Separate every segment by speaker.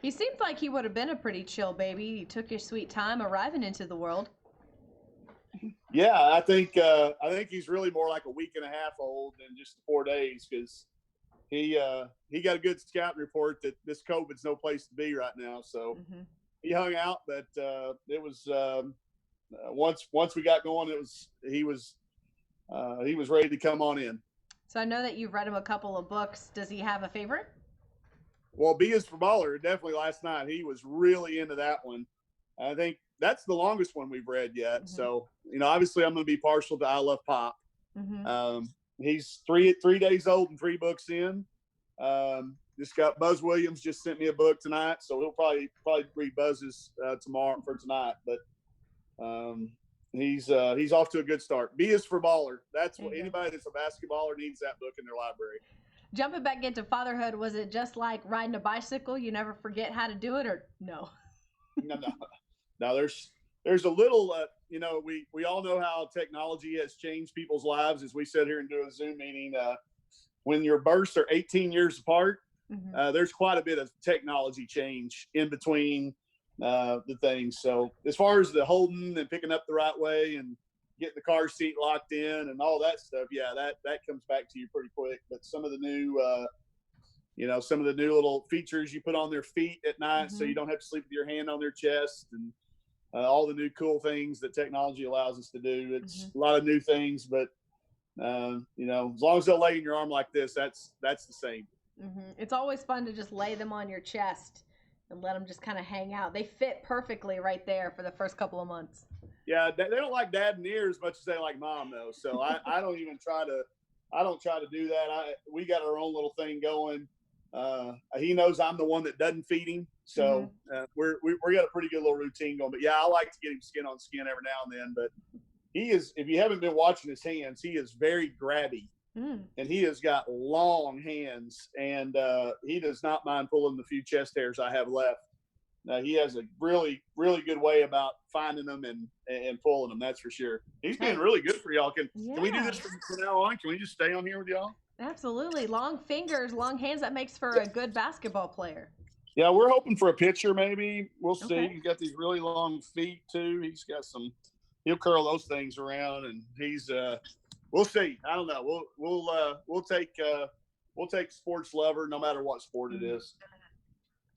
Speaker 1: He seemed like he would have been a pretty chill baby. He took his sweet time arriving into the world.
Speaker 2: Yeah, I think he's really more like a week and a half old than just 4 days because he got a good scouting report that this COVID's no place to be right now. So he hung out, but it was once we got going, he was ready to come on in.
Speaker 1: So I know that you've read him a couple of books. Does he have a favorite?
Speaker 2: Well, B is for Baller, definitely last night. He was really into that one. I think that's the longest one we've read yet. So, obviously I'm going to be partial to I Love Pop. He's three days old and 3 books in. Just got Buzz Williams just sent me a book tonight. So he'll probably read Buzz's tomorrow for tonight. But he's off to a good start. B is for Baller. That's what anybody that's a basketballer needs that book in their library.
Speaker 1: Jumping back into fatherhood, was it just like riding a bicycle? You never forget how to do it, or no?
Speaker 2: No. There's a little, we all know how technology has changed people's lives. As we sit here and do a Zoom meeting, when your births are 18 years apart, there's quite a bit of technology change in between the things. So as far as the holding and picking up the right way and getting the car seat locked in and all that stuff, yeah, that comes back to you pretty quick. But some of the new little features you put on their feet at night, so you don't have to sleep with your hand on their chest, and all the new cool things that technology allows us to do. It's a lot of new things, but as long as they'll lay in your arm like this, that's the same.
Speaker 1: It's always fun to just lay them on your chest and let them just kind of hang out. They fit perfectly right there for the first couple of months.
Speaker 2: Yeah, they don't like dad near as much as they like mom, though. So I don't even try to do that. We got our own little thing going. He knows I'm the one that doesn't feed him, so we got a pretty good little routine going. But yeah, I like to get him skin on skin every now and then. But he is, if you haven't been watching his hands, he is very grabby, and he has got long hands, and he does not mind pulling the few chest hairs I have left. He has a really, really good way about finding them and pulling them. That's for sure. He's been really good for y'all. Can we do this from now on? Can we just stay on here with y'all?
Speaker 1: Absolutely. Long fingers, long hands. That makes for a good basketball player.
Speaker 2: Yeah, we're hoping for a pitcher maybe. We'll see. He's got these really long feet too. He's got he'll curl those things around, and he's we'll see. I don't know. We'll take sports lover no matter what sport it is.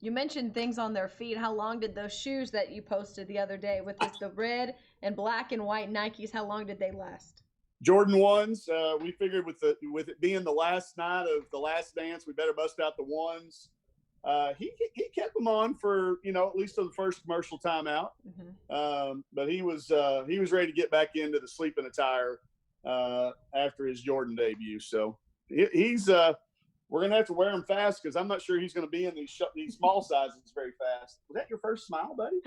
Speaker 1: You mentioned things on their feet. How long did those shoes that you posted the other day with the red and black and white Nikes, how long did they last?
Speaker 2: Jordan 1s. We figured with it being the last night of the last dance, we better bust out the 1s. He kept them on for at least to the first commercial timeout. But he was ready to get back into the sleeping attire after his Jordan debut. So he's we're gonna have to wear him fast because I'm not sure he's gonna be in these small sizes very fast. Was that your first smile, buddy? Is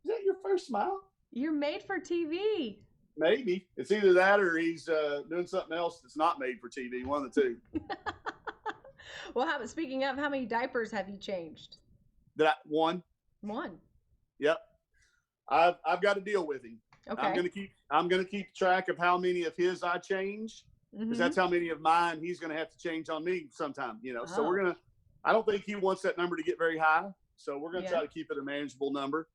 Speaker 2: that your first smile?
Speaker 1: You're made for TV.
Speaker 2: Maybe it's either that or he's doing something else that's not made for TV. One of the two.
Speaker 1: Well, speaking of, how many diapers have you changed?
Speaker 2: One. Yep. I've got to deal with him.
Speaker 1: Okay.
Speaker 2: I'm gonna keep track of how many of his I change, because that's how many of mine he's gonna have to change on me sometime. So I don't think he wants that number to get very high, so we're gonna try to keep it a manageable number.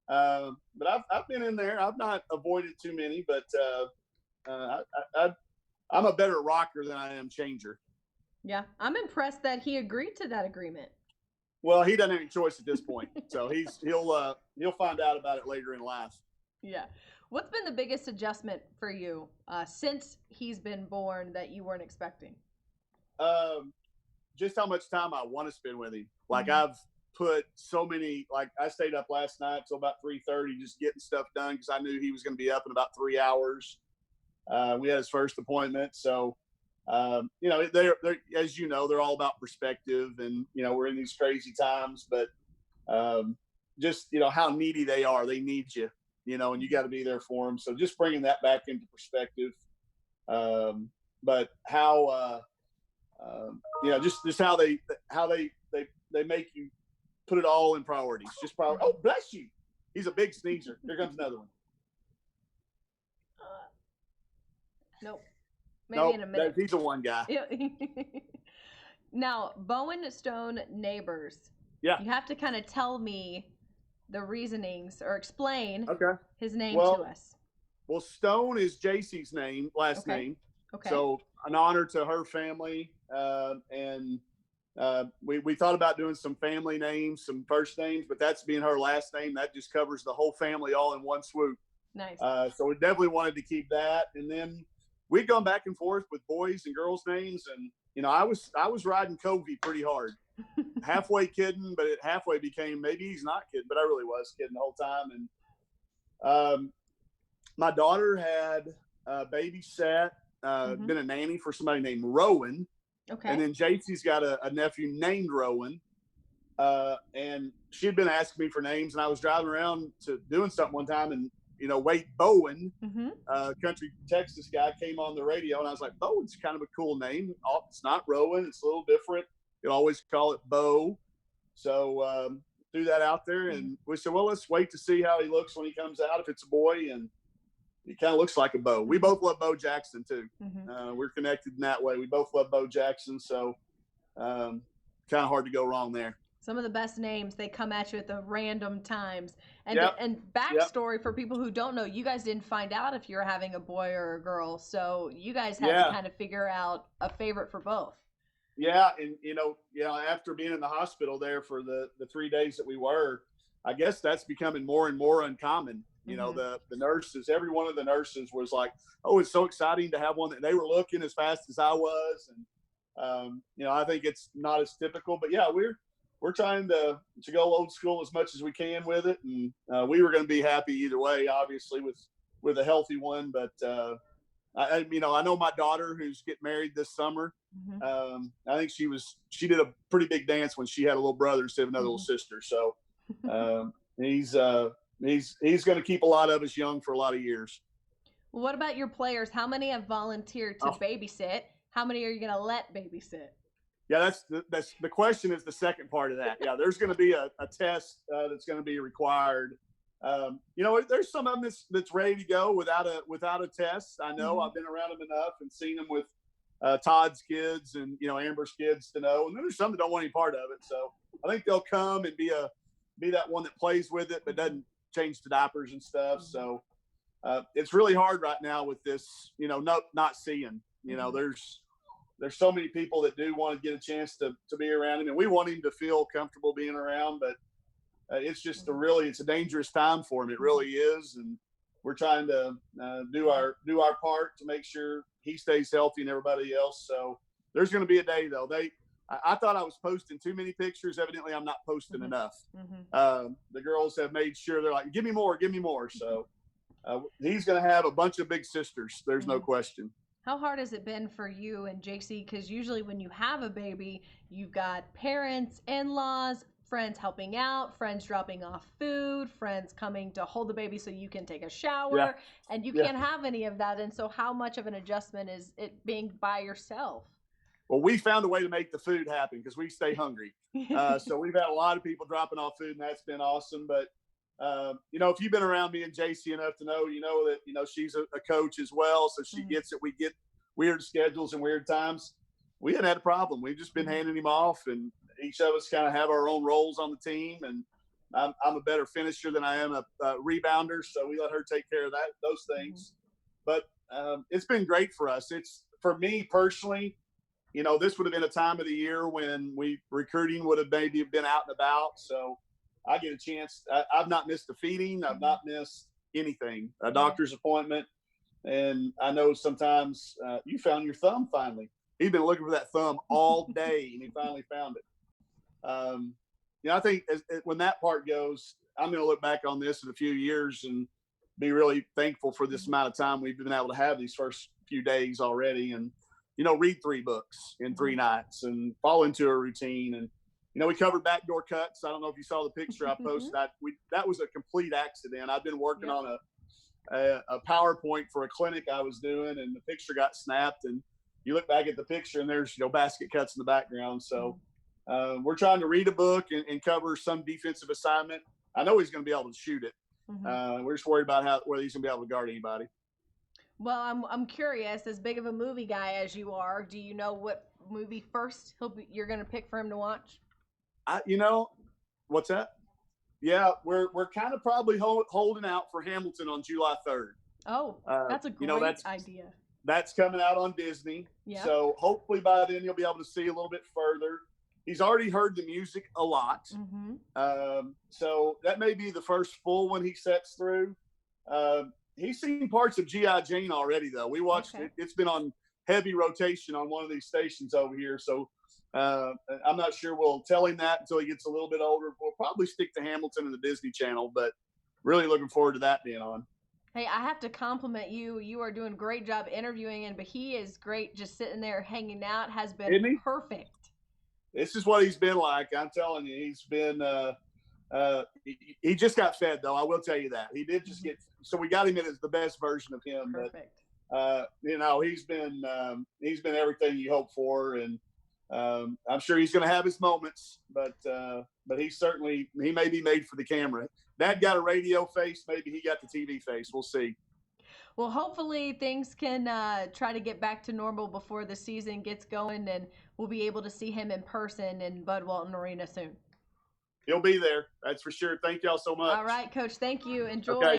Speaker 2: But I've been in there. I've not avoided too many, but I'm a better rocker than I am changer.
Speaker 1: Yeah, I'm impressed that he agreed to that agreement.
Speaker 2: Well, he doesn't have any choice at this point, so he'll find out about it later in life.
Speaker 1: Yeah. What's been the biggest adjustment for you since he's been born that you weren't expecting?
Speaker 2: Just how much time I want to spend with him. Like I've put so many. Like I stayed up last night till about 3:30 just getting stuff done because I knew he was going to be up in about 3 hours. We had his first appointment, so they're as you know, they're all about perspective, and we're in these crazy times, but just how needy they are. They need you. And you got to be there for them. So just bringing that back into perspective. But how, just how they make you put it all in priorities. Just priority. Oh, bless you. He's a big sneezer. Here comes another one.
Speaker 1: Nope. Maybe in a minute.
Speaker 2: He's a one guy.
Speaker 1: Now, Bowen Stone neighbors.
Speaker 2: Yeah.
Speaker 1: You have to kind of tell me the reasonings or explain
Speaker 2: Okay.
Speaker 1: his name to
Speaker 2: Well,
Speaker 1: us.
Speaker 2: Stone is JC's last
Speaker 1: Okay.
Speaker 2: name.
Speaker 1: Okay.
Speaker 2: So an honor to her family. And we thought about doing some family names, some first names, but that's being her last name. That just covers the whole family all in one swoop.
Speaker 1: Nice.
Speaker 2: So we definitely wanted to keep that. And then we'd gone back and forth with boys and girls' names. And, I was riding Covey pretty hard. Halfway kidding, but it halfway became maybe he's not kidding, but I really was kidding the whole time. And my daughter had babysat, been a nanny for somebody named Rowan.
Speaker 1: Okay.
Speaker 2: And then JC's got a nephew named Rowan. And she'd been asking me for names, and I was driving around to doing something one time, and Wade Bowen, country Texas guy, came on the radio, and I was like, Bowen's kind of a cool name. It's not Rowan; it's a little different. You'll always call it Bo. So threw that out there, and we said, well, let's wait to see how he looks when he comes out. If it's a boy, and he kind of looks like a Bo. We both love Bo Jackson too. We're connected in that way. We both love Bo Jackson, so kind of hard to go wrong there.
Speaker 1: Some of the best names, they come at you at the random times. And and backstory for people who don't know, you guys didn't find out if you were having a boy or a girl, so you guys had to kind of figure out a favorite for both.
Speaker 2: Yeah, and after being in the hospital there for the 3 days that we were, I guess that's becoming more and more uncommon. The nurses, every one of the nurses was like, "Oh, it's so exciting to have one." That they were looking as fast as I was, and I think it's not as typical, but yeah, we're trying to go old school as much as we can with it, and we were going to be happy either way, obviously with a healthy one. But I know my daughter who's getting married this summer. I think she did a pretty big dance when she had a little brother instead of another little sister. So he's going to keep a lot of us young for a lot of years.
Speaker 1: Well, what about your players? How many have volunteered to babysit? How many are you going to let babysit?
Speaker 2: Yeah, that's the question is the second part of that. Yeah, there's going to be a test that's going to be required. There's some of them that's ready to go without a test. I know I've been around them enough and seen them with Todd's kids and Amber's kids to know. And then there's some that don't want any part of it. So I think they'll come and be that one that plays with it but doesn't change the diapers and stuff. So it's really hard right now with this, not seeing. There's so many people that do want to get a chance to be around him, and we want him to feel comfortable being around, but it's just it's a dangerous time for him. It really is. And we're trying to do our part to make sure he stays healthy and everybody else. So there's going to be a day though. I thought I was posting too many pictures. Evidently I'm not posting enough. The girls have made sure they're like, give me more. So he's going to have a bunch of big sisters. There's no question.
Speaker 1: How hard has it been for you and JC? Because usually when you have a baby, you've got parents, in-laws, friends helping out, friends dropping off food, friends coming to hold the baby so you can take a shower, and you can't have any of that. And so how much of an adjustment is it being by yourself?
Speaker 2: Well, we found a way to make the food happen because we stay hungry. So we've had a lot of people dropping off food, and that's been awesome. But if you've been around me and JC enough to know, that she's a coach as well, so she gets it. We get weird schedules and weird times. We haven't had a problem. We've just been handing him off, and each of us kind of have our own roles on the team. And I'm a better finisher than I am a rebounder, so we let her take care of those things. But it's been great for us. It's for me personally. This would have been a time of the year when recruiting would have maybe been out and about. So I get a chance. I've not missed a feeding. I've not missed anything, a doctor's appointment. And I know sometimes you found your thumb finally. He'd been looking for that thumb all day, and he finally found it. I think when that part goes, I'm going to look back on this in a few years and be really thankful for this amount of time we've been able to have these first few days already. And, read 3 books in 3 nights and fall into a routine. And, we covered backdoor cuts. I don't know if you saw the picture I posted. That was a complete accident. I've been working on a PowerPoint for a clinic I was doing, and the picture got snapped. And you look back at the picture, and there's basket cuts in the background. So we're trying to read a book and cover some defensive assignment. I know he's going to be able to shoot it. We're just worried about whether he's going to be able to guard anybody.
Speaker 1: Well, I'm curious. As big of a movie guy as you are, do you know what movie first you're going to pick for him to watch?
Speaker 2: What's that? Yeah, we're kind of probably holding out for Hamilton on July 3rd.
Speaker 1: Oh, that's a
Speaker 2: You know,
Speaker 1: great idea.
Speaker 2: that's coming out on Disney.
Speaker 1: Yeah.
Speaker 2: So hopefully by then you'll be able to see a little bit further. He's already heard the music a lot. So that may be the first full one he sets through. He's seen parts of G.I. Jane already, though. We watched it. It's been on heavy rotation on one of these stations over here. So I'm not sure we'll tell him that until he gets a little bit older. We'll probably stick to Hamilton and the Disney Channel, but really looking forward to that being on.
Speaker 1: Hey, I have to compliment you. You are doing a great job interviewing him, but he is great just sitting there hanging out. Has been perfect.
Speaker 2: This is what he's been like. I'm telling you, he's been. He just got fed, though. I will tell you that he did just get. So we got him in as the best version of him.
Speaker 1: Perfect.
Speaker 2: But you know, he's been everything you hope for, and I'm sure he's going to have his moments. But he may be made for the camera. Dad got a radio face. Maybe he got the TV face. We'll see.
Speaker 1: Well, hopefully things can try to get back to normal before the season gets going, and we'll be able to see him in person in Bud Walton Arena soon.
Speaker 2: He'll be there. That's for sure. Thank y'all so much.
Speaker 1: All right, Coach. Thank you. Enjoy.
Speaker 2: Okay.